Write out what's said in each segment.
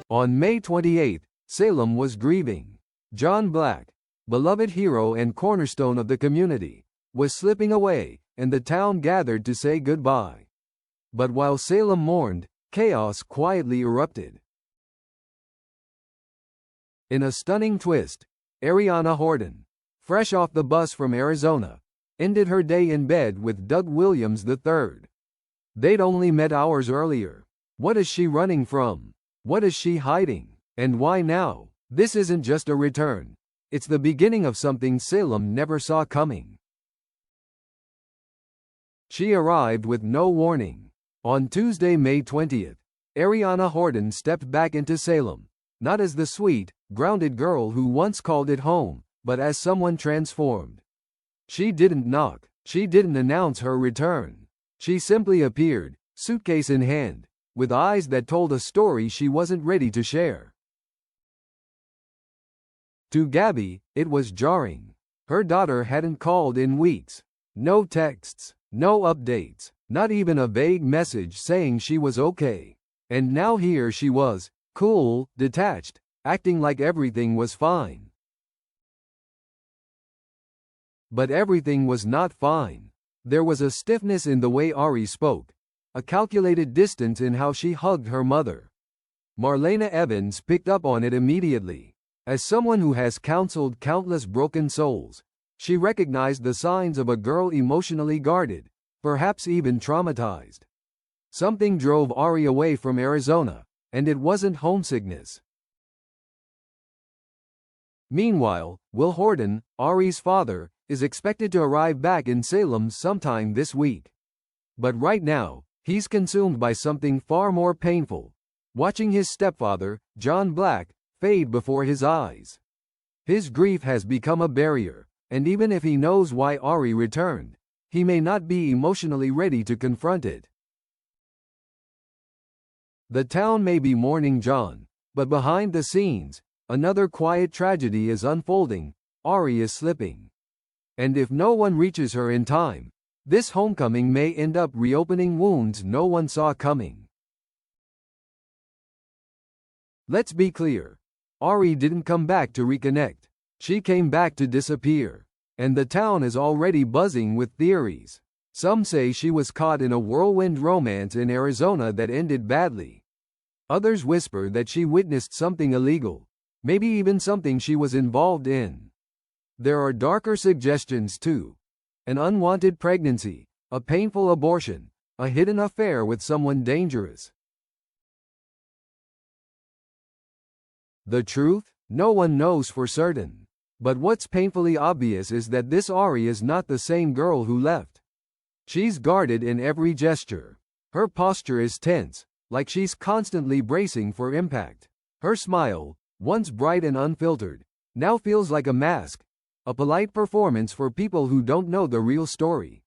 On May 28, Salem was grieving. John Black, beloved hero and cornerstone of the community, was slipping away, and the town gathered to say goodbye. But while Salem mourned, chaos quietly erupted. In a stunning twist, Ariana Horton, fresh off the bus from Arizona, ended her day in bed with Doug Williams III. They'd only met hours earlier. What is she running from? What is she hiding? And why now? This isn't just a return. It's the beginning of something Salem never saw coming. She arrived with no warning. On Tuesday, May 20th, Ariana Horton stepped back into Salem, not as the sweet, grounded girl who once called it home, but as someone transformed. She didn't knock. She didn't announce her return. She simply appeared, suitcase in hand, with eyes that told a story she wasn't ready to share. To Gabby, it was jarring. Her daughter hadn't called in weeks. No texts, no updates, not even a vague message saying she was okay. And now here she was, cool, detached, acting like everything was fine. But everything was not fine. There was a stiffness in the way Ari spoke, a calculated distance in how she hugged her mother. Marlena Evans picked up on it immediately. As someone who has counseled countless broken souls, she recognized the signs of a girl emotionally guarded, perhaps even traumatized. Something drove Ari away from Arizona, and it wasn't homesickness. Meanwhile, Will Horton, Ari's father, is expected to arrive back in Salem sometime this week. But right now, he's consumed by something far more painful: watching his stepfather, John Black, fade before his eyes. His grief has become a barrier, and even if he knows why Ari returned, he may not be emotionally ready to confront it. The town may be mourning John, but behind the scenes, another quiet tragedy is unfolding. Ari is slipping. And if no one reaches her in time, this homecoming may end up reopening wounds no one saw coming. Let's be clear. Ari didn't come back to reconnect. She came back to disappear. And the town is already buzzing with theories. Some say she was caught in a whirlwind romance in Arizona that ended badly. Others whisper that she witnessed something illegal, maybe even something she was involved in. There are darker suggestions too. An unwanted pregnancy, a painful abortion, a hidden affair with someone dangerous. The truth? No one knows for certain. But what's painfully obvious is that this Ari is not the same girl who left. She's guarded in every gesture. Her posture is tense, like she's constantly bracing for impact. Her smile, once bright and unfiltered, now feels like a mask, a polite performance for people who don't know the real story.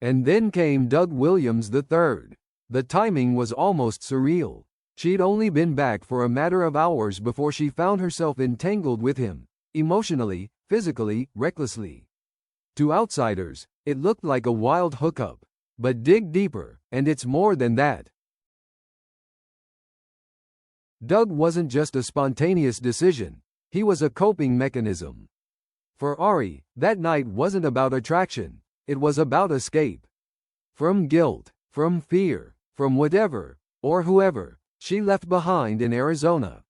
And then came Doug Williams III. The timing was almost surreal. She'd only been back for a matter of hours before she found herself entangled with him, emotionally, physically, recklessly. To outsiders, it looked like a wild hookup. But dig deeper, and it's more than that. Doug wasn't just a spontaneous decision, he was a coping mechanism. For Ari, that night wasn't about attraction, it was about escape. From guilt, from fear, from whatever, or whoever, she left behind in Arizona.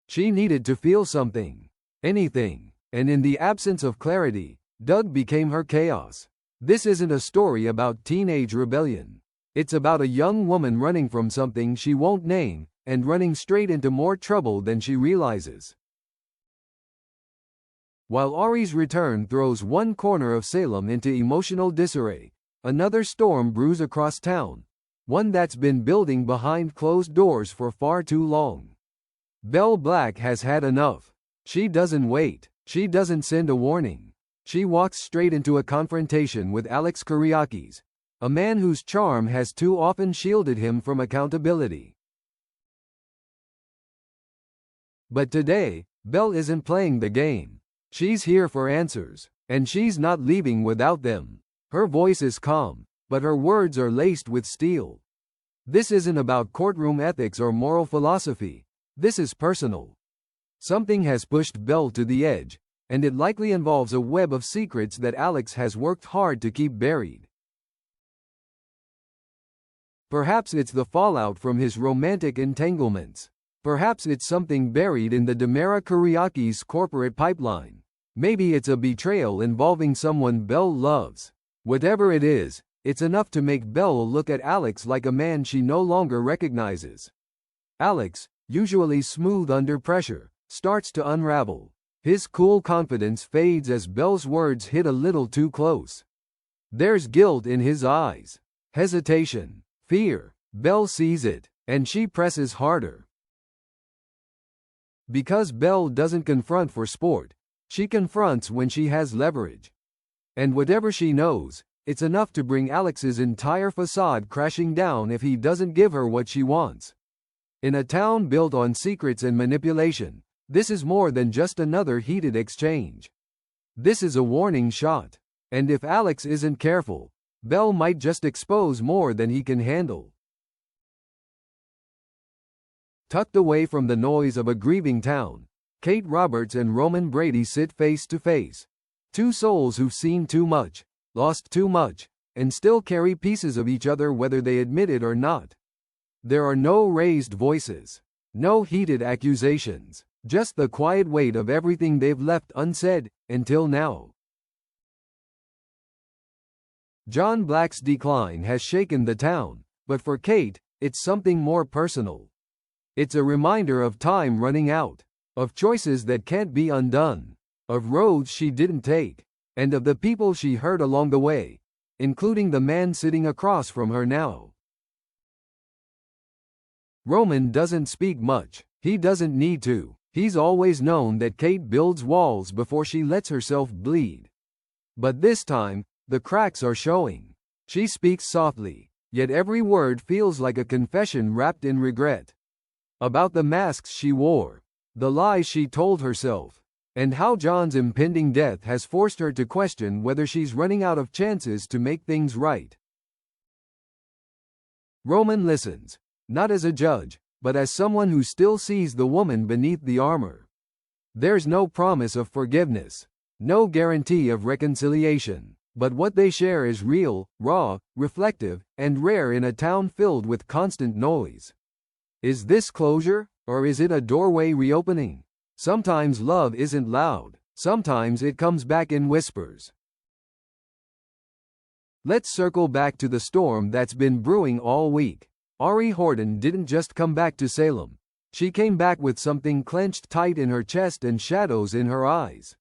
She needed to feel something, anything, and in the absence of clarity, Doug became her chaos. This isn't a story about teenage rebellion. It's about a young woman running from something she won't name, and running straight into more trouble than she realizes. While Ari's return throws one corner of Salem into emotional disarray, another storm brews across town, one that's been building behind closed doors for far too long. Belle Black has had enough. She doesn't wait. She doesn't send a warning. She walks straight into a confrontation with Alex Kyriakis, a man whose charm has too often shielded him from accountability. But today, Belle isn't playing the game. She's here for answers, and she's not leaving without them. Her voice is calm, but her words are laced with steel. This isn't about courtroom ethics or moral philosophy. This is personal. Something has pushed Belle to the edge, and it likely involves a web of secrets that Alex has worked hard to keep buried. Perhaps it's the fallout from his romantic entanglements. Perhaps it's something buried in the Demera Kuriaki's corporate pipeline. Maybe it's a betrayal involving someone Belle loves. Whatever it is, it's enough to make Belle look at Alex like a man she no longer recognizes. Alex, usually smooth under pressure, starts to unravel. His cool confidence fades as Belle's words hit a little too close. There's guilt in his eyes. Hesitation. Fear. Belle sees it, and she presses harder. Because Belle doesn't confront for sport, she confronts when she has leverage. And whatever she knows, it's enough to bring Alex's entire facade crashing down if he doesn't give her what she wants. In a town built on secrets and manipulation, this is more than just another heated exchange. This is a warning shot. And if Alex isn't careful, Belle might just expose more than he can handle. Tucked away from the noise of a grieving town, Kate Roberts and Roman Brady sit face to face. Two souls who've seen too much, lost too much, and still carry pieces of each other whether they admit it or not. There are no raised voices, no heated accusations, just the quiet weight of everything they've left unsaid, until now. John Black's decline has shaken the town, but for Kate, it's something more personal. It's a reminder of time running out, of choices that can't be undone, of roads she didn't take, and of the people she hurt along the way, including the man sitting across from her now. Roman doesn't speak much. He doesn't need to. He's always known that Kate builds walls before she lets herself bleed. But this time, the cracks are showing. She speaks softly, yet every word feels like a confession wrapped in regret. About the masks she wore, the lies she told herself, and how John's impending death has forced her to question whether she's running out of chances to make things right. Roman listens, not as a judge, but as someone who still sees the woman beneath the armor. There's no promise of forgiveness, no guarantee of reconciliation. But what they share is real, raw, reflective, and rare in a town filled with constant noise. Is this closure, or is it a doorway reopening? Sometimes love isn't loud. Sometimes it comes back in whispers. Let's circle back to the storm that's been brewing all week. Ari Horton didn't just come back to Salem. She came back with something clenched tight in her chest and shadows in her eyes.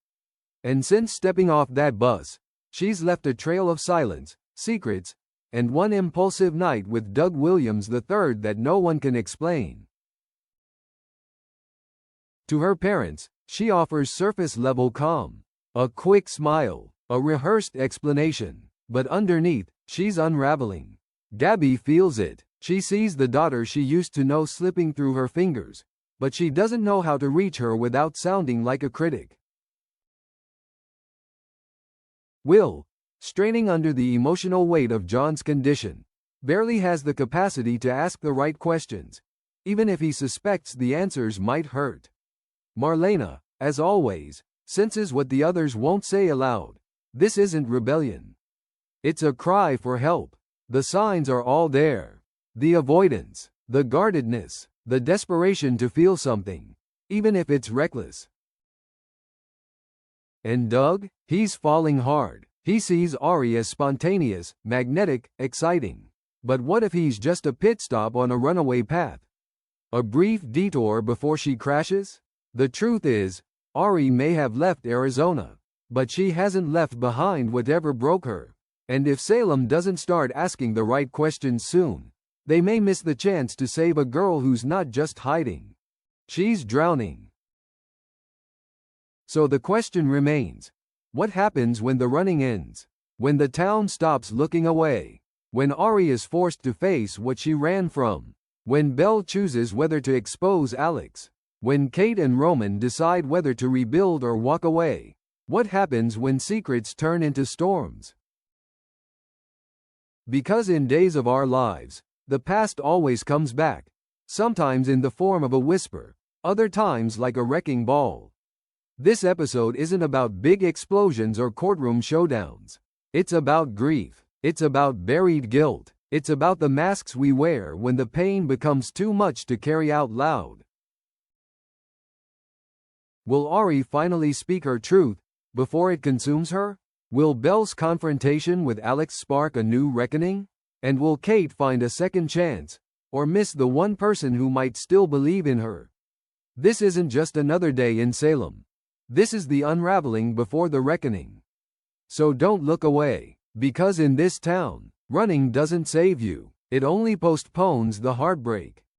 And since stepping off that bus, she's left a trail of silence, secrets, and one impulsive night with Doug Williams III that no one can explain. To her parents, she offers surface-level calm, a quick smile, a rehearsed explanation, but underneath, she's unraveling. Gabby feels it. She sees the daughter she used to know slipping through her fingers, but she doesn't know how to reach her without sounding like a critic. Will, straining under the emotional weight of John's condition, barely has the capacity to ask the right questions, even if he suspects the answers might hurt. Marlena, as always, senses what the others won't say aloud. This isn't rebellion. It's a cry for help. The signs are all there. The avoidance, the guardedness, the desperation to feel something, even if it's reckless. And Doug? He's falling hard. He sees Ari as spontaneous, magnetic, exciting. But what if he's just a pit stop on a runaway path? A brief detour before she crashes? The truth is, Ari may have left Arizona, but she hasn't left behind whatever broke her. And if Salem doesn't start asking the right questions soon, they may miss the chance to save a girl who's not just hiding. She's drowning. So the question remains, what happens when the running ends? When the town stops looking away? When Ari is forced to face what she ran from? When Belle chooses whether to expose Alex? When Kate and Roman decide whether to rebuild or walk away? What happens when secrets turn into storms? Because in days of our lives, the past always comes back, sometimes in the form of a whisper, other times like a wrecking ball. This episode isn't about big explosions or courtroom showdowns. It's about grief. It's about buried guilt. It's about the masks we wear when the pain becomes too much to carry out loud. Will Ari finally speak her truth before it consumes her? Will Belle's confrontation with Alex spark a new reckoning? And will Kate find a second chance, or miss the one person who might still believe in her? This isn't just another day in Salem. This is the unraveling before the reckoning. So don't look away, because in this town, running doesn't save you, it only postpones the heartbreak.